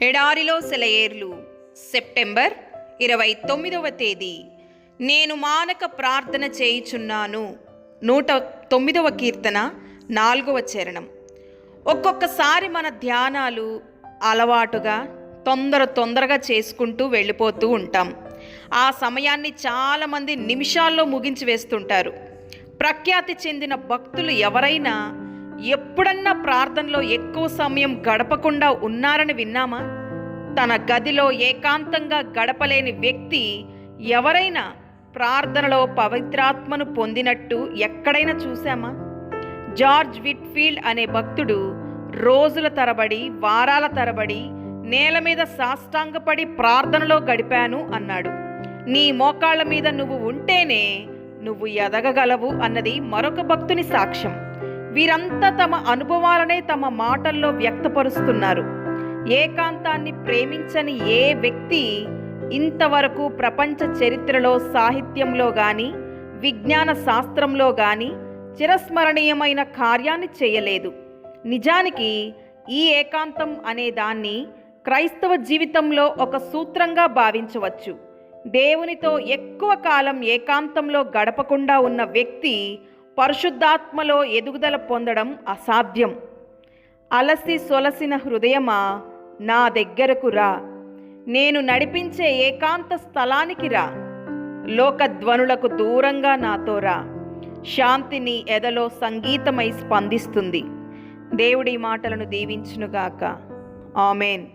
ఎడారిలో సెలయేర్లు సెప్టెంబర్ 29వ తేదీ. నేను మానక ప్రార్థన చేయుచున్నాను. 109వ కీర్తన 4వ చరణం. ఒక్కొక్కసారి మన ధ్యానాలు అలవాటుగా తొందరగా చేసుకుంటూ వెళ్ళిపోతూ ఉంటాం. ఆ సమయాన్ని చాలామంది నిమిషాల్లో ముగించి వేస్తుంటారు. ప్రఖ్యాతి చెందిన భక్తులు ఎవరైనా ఎప్పుడన్నా ప్రార్థనలో ఎక్కువ సమయం గడపకుండా ఉన్నారని విన్నామా? తన గదిలో ఏకాంతంగా గడపలేని వ్యక్తి ఎవరైనా ప్రార్థనలో పవిత్రాత్మను పొందినట్టు ఎక్కడైనా చూసామా? జార్జ్ విట్ఫీల్డ్ అనే భక్తుడు రోజుల తరబడి, వారాల తరబడి నేల మీద సాష్టాంగపడి ప్రార్థనలో గడిపాను అన్నాడు. నీ మోకాళ్ళ మీద నువ్వు ఉంటేనే నువ్వు ఎదగగలవు అన్నది మరొక భక్తుని సాక్ష్యం. వీరంతా తమ అనుభవాలనే తమ మాటల్లో వ్యక్తపరుస్తున్నారు. ఏకాంతాన్ని ప్రేమించని ఏ వ్యక్తి ఇంతవరకు ప్రపంచ చరిత్రలో, సాహిత్యంలో కానీ, విజ్ఞాన శాస్త్రంలో కానీ చిరస్మరణీయమైన కార్యాన్ని చేయలేదు. నిజానికి ఈ ఏకాంతం అనే దాన్ని క్రైస్తవ జీవితంలో ఒక సూత్రంగా భావించవచ్చు. దేవునితో ఎక్కువ కాలం ఏకాంతంలో గడపకుండా ఉన్న వ్యక్తి పరిశుద్ధాత్మలో ఎదుగుదల పొందడం అసాధ్యం. అలసి సొలసిన హృదయమా, నా దగ్గరకు రా. నేను నడిపించే ఏకాంత స్థలానికి రా. లోకధ్వనులకు దూరంగా నాతో రా. శాంతి నీ ఎదలో సంగీతమై స్పందిస్తుంది. దేవుడి మాటలను దీవించునుగాక. ఆమేన్.